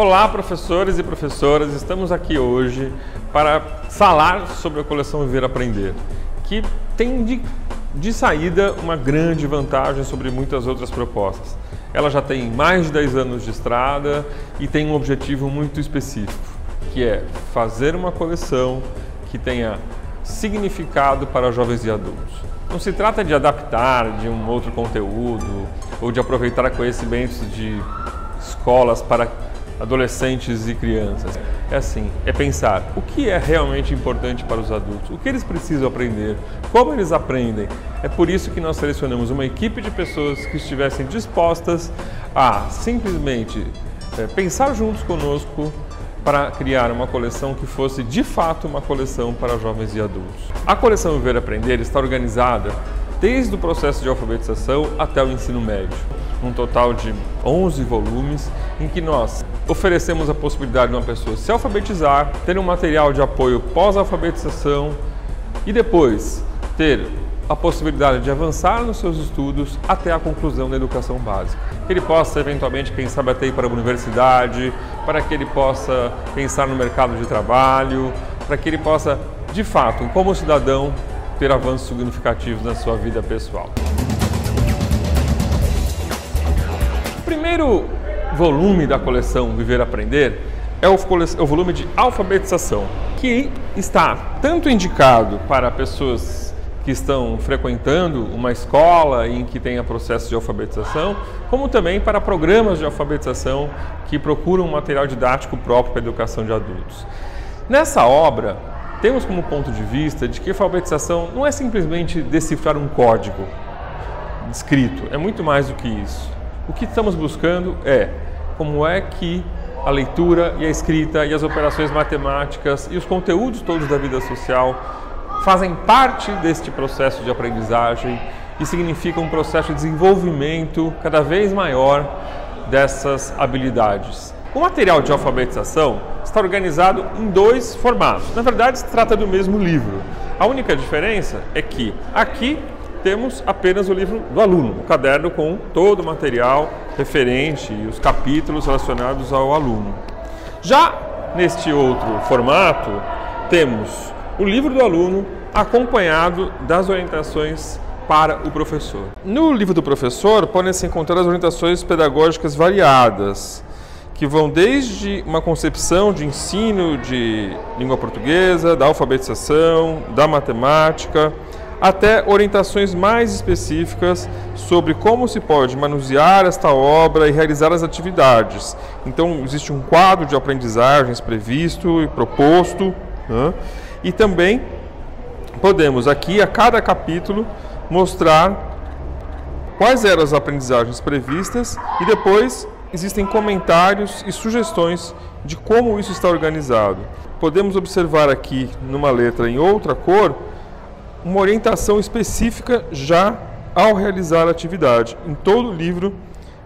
Olá, professores e professoras, estamos aqui hoje para falar sobre a coleção Viver Aprender, que tem de saída uma grande vantagem sobre muitas outras propostas. Ela já tem mais de 10 anos de estrada e tem um objetivo muito específico, que é fazer uma coleção que tenha significado para jovens e adultos. Não se trata de adaptar de um outro conteúdo ou de aproveitar conhecimentos de escolas para adolescentes e crianças. É assim, é pensar o que é realmente importante para os adultos, o que eles precisam aprender, como eles aprendem. É por isso que nós selecionamos uma equipe de pessoas que estivessem dispostas a simplesmente pensar juntos conosco para criar uma coleção que fosse de fato uma coleção para jovens e adultos. A coleção Viver Aprender está organizada desde o processo de alfabetização até o ensino médio, um total de 11 volumes em que nós oferecemos a possibilidade de uma pessoa se alfabetizar, ter um material de apoio pós-alfabetização e depois ter a possibilidade de avançar nos seus estudos até a conclusão da educação básica. Que ele possa, eventualmente, quem sabe até ir para a universidade, para que ele possa pensar no mercado de trabalho, para que ele possa, de fato, como cidadão, ter avanços significativos na sua vida pessoal. O primeiro volume da coleção Viver Aprender é o volume de alfabetização, que está tanto indicado para pessoas que estão frequentando uma escola em que tenha processo de alfabetização, como também para programas de alfabetização que procuram um material didático próprio para a educação de adultos. Nessa obra, temos como ponto de vista de que a alfabetização não é simplesmente decifrar um código escrito, é muito mais do que isso. O que estamos buscando é como é que a leitura e a escrita e as operações matemáticas e os conteúdos todos da vida social fazem parte deste processo de aprendizagem e significam um processo de desenvolvimento cada vez maior dessas habilidades. O material de alfabetização está organizado em dois formatos. Na verdade, se trata do mesmo livro. A única diferença é que aqui temos apenas o livro do aluno, o caderno com todo o material referente e os capítulos relacionados ao aluno. Já neste outro formato, temos o livro do aluno acompanhado das orientações para o professor. No livro do professor podem-se encontrar as orientações pedagógicas variadas, que vão desde uma concepção de ensino de língua portuguesa, da alfabetização, da matemática, até orientações mais específicas sobre como se pode manusear esta obra e realizar as atividades. Então, existe um quadro de aprendizagens previsto e proposto, né? E também podemos aqui, a cada capítulo, mostrar quais eram as aprendizagens previstas e depois existem comentários e sugestões de como isso está organizado. Podemos observar aqui, numa letra em outra cor, uma orientação específica já ao realizar a atividade. Em todo o livro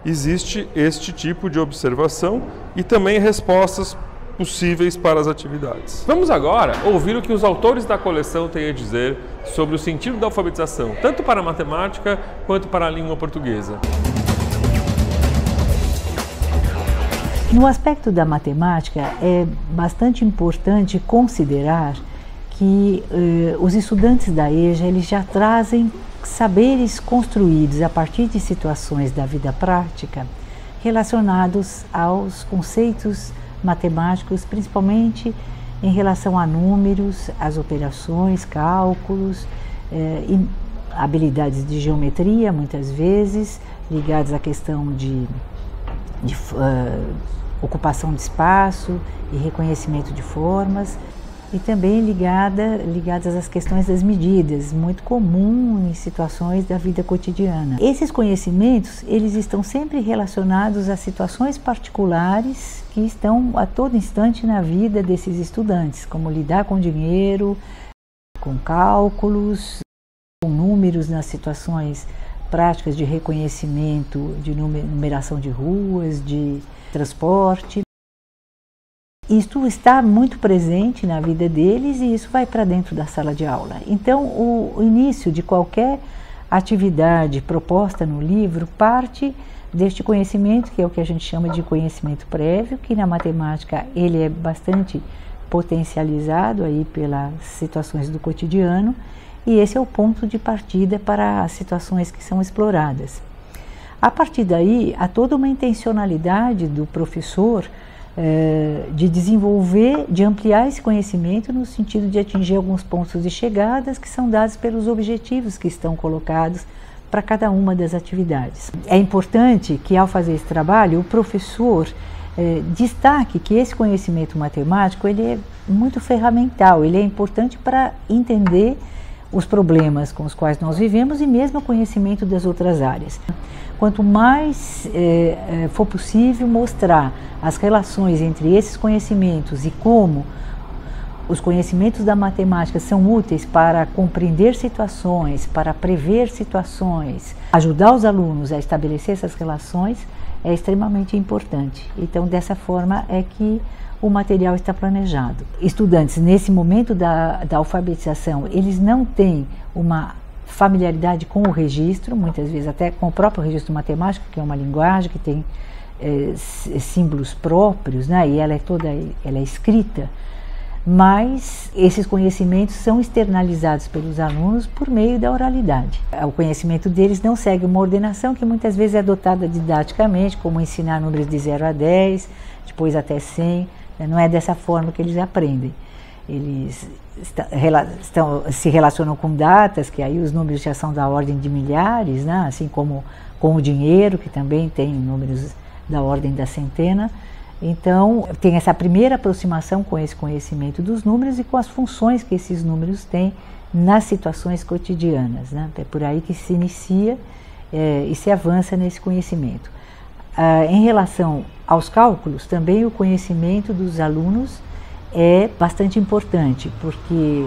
existe este tipo de observação e também respostas possíveis para as atividades. Vamos agora ouvir o que os autores da coleção têm a dizer sobre o sentido da alfabetização, tanto para a matemática quanto para a língua portuguesa. No aspecto da matemática, é bastante importante considerar que os estudantes da EJA eles já trazem saberes construídos a partir de situações da vida prática relacionados aos conceitos matemáticos, principalmente em relação a números, as operações, cálculos, e habilidades de geometria, muitas vezes, ligadas à questão de ocupação de espaço e reconhecimento de formas, e também ligadas às questões das medidas, muito comum em situações da vida cotidiana. Esses conhecimentos, eles estão sempre relacionados a situações particulares que estão a todo instante na vida desses estudantes, como lidar com dinheiro, com cálculos, com números nas situações práticas de reconhecimento, de numeração de ruas, de transporte. Isto está muito presente na vida deles e isso vai para dentro da sala de aula. Então, o início de qualquer atividade proposta no livro parte deste conhecimento, que é o que a gente chama de conhecimento prévio, que na matemática ele é bastante potencializado aí pelas situações do cotidiano, e esse é o ponto de partida para as situações que são exploradas. A partir daí, há toda uma intencionalidade do professor de desenvolver, de ampliar esse conhecimento no sentido de atingir alguns pontos de chegadas que são dados pelos objetivos que estão colocados para cada uma das atividades. É importante que, ao fazer esse trabalho, o professor destaque que esse conhecimento matemático ele é muito ferramental, ele é importante para entender os problemas com os quais nós vivemos e mesmo o conhecimento das outras áreas. Quanto mais for possível mostrar as relações entre esses conhecimentos e como os conhecimentos da matemática são úteis para compreender situações, para prever situações, ajudar os alunos a estabelecer essas relações, é extremamente importante. Então, dessa forma é que o material está planejado. Estudantes, nesse momento da alfabetização, eles não têm uma familiaridade com o registro, muitas vezes até com o próprio registro matemático, que é uma linguagem que tem símbolos próprios, né? E ela é escrita, mas esses conhecimentos são externalizados pelos alunos por meio da oralidade. O conhecimento deles não segue uma ordenação que muitas vezes é adotada didaticamente, como ensinar números de 0 a 10, depois até 100, não é dessa forma que eles aprendem. Eles se relacionam com datas, que aí os números já são da ordem de milhares, né? Assim como com o dinheiro, que também tem números da ordem da centena. Então, tem essa primeira aproximação com esse conhecimento dos números e com as funções que esses números têm nas situações cotidianas, né? É por aí que se inicia e se avança nesse conhecimento. Em relação aos cálculos, também o conhecimento dos alunos é bastante importante, porque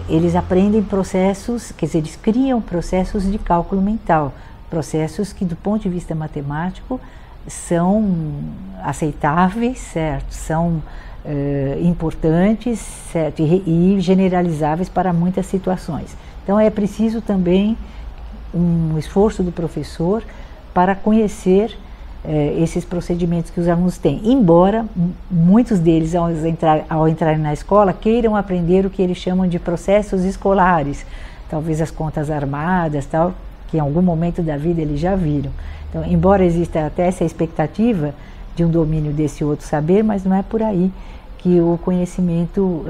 eles aprendem processos, quer dizer, eles criam processos de cálculo mental, processos que do ponto de vista matemático são aceitáveis, certo? São importantes, certo? E generalizáveis para muitas situações. Então é preciso também um esforço do professor para conhecer esses procedimentos que os alunos têm, embora muitos deles, ao entrarem na escola, queiram aprender o que eles chamam de processos escolares, talvez as contas armadas, tal, que em algum momento da vida eles já viram. Então, embora exista até essa expectativa de um domínio desse outro saber, mas não é por aí que o conhecimento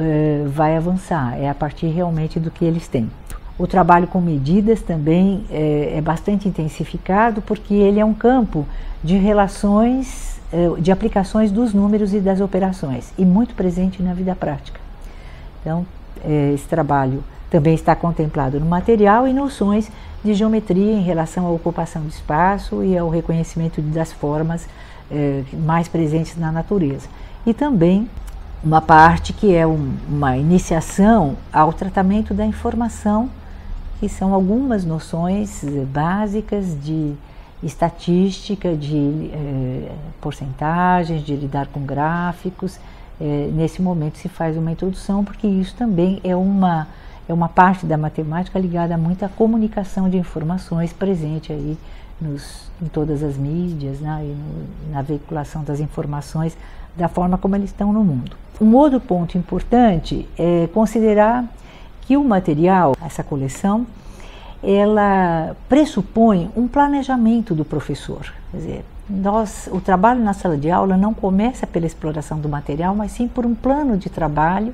vai avançar, é a partir realmente do que eles têm. O trabalho com medidas também é bastante intensificado, porque ele é um campo de relações, de aplicações dos números e das operações, e muito presente na vida prática. Então, esse trabalho também está contemplado no material e noções de geometria em relação à ocupação de espaço e ao reconhecimento das formas mais presentes na natureza. E também uma parte que é uma iniciação ao tratamento da informação, que são algumas noções básicas de estatística, de porcentagens, de lidar com gráficos. Nesse momento se faz uma introdução, porque isso também é uma parte da matemática ligada muito à comunicação de informações presente aí em todas as mídias, né, e na veiculação das informações da forma como eles estão no mundo. Um outro ponto importante é considerar que o material, essa coleção, ela pressupõe um planejamento do professor. Quer dizer, o trabalho na sala de aula não começa pela exploração do material, mas sim por um plano de trabalho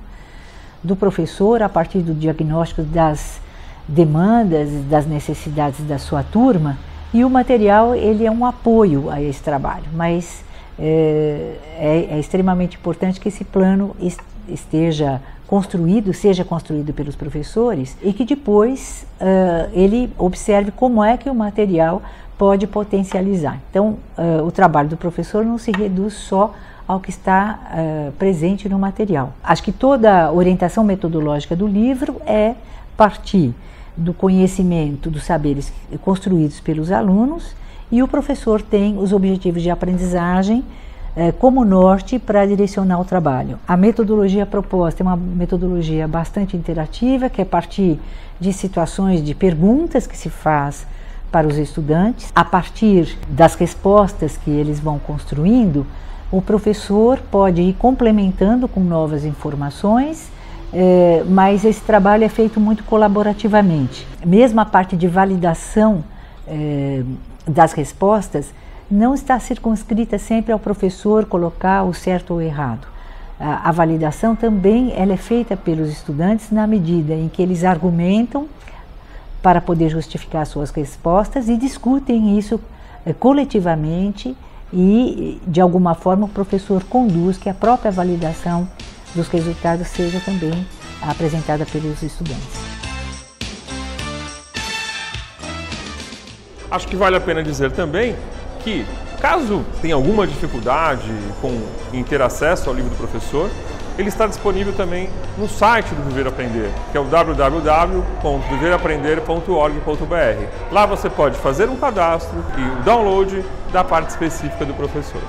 do professor a partir do diagnóstico das demandas, das necessidades da sua turma, e o material ele é um apoio a esse trabalho, mas é extremamente importante que esse plano seja construído pelos professores e que depois ele observe como é que o material pode potencializar. Então, o trabalho do professor não se reduz só ao que está presente no material. Acho que toda a orientação metodológica do livro é partir do conhecimento dos saberes construídos pelos alunos, e o professor tem os objetivos de aprendizagem como norte para direcionar o trabalho. A metodologia proposta é uma metodologia bastante interativa, que é a partir de situações, de perguntas que se faz para os estudantes. A partir das respostas que eles vão construindo, o professor pode ir complementando com novas informações, mas esse trabalho é feito muito colaborativamente. Mesmo a parte de validação das respostas não está circunscrita sempre ao professor colocar o certo ou o errado. A validação também ela é feita pelos estudantes na medida em que eles argumentam para poder justificar suas respostas e discutem isso coletivamente e, de alguma forma, o professor conduz que a própria validação dos resultados seja também apresentada pelos estudantes. Acho que vale a pena dizer também que, caso tenha alguma dificuldade em ter acesso ao livro do professor, ele está disponível também no site do Viver Aprender, que é o www.viveraprender.org.br. Lá você pode fazer um cadastro e o download da parte específica do professor.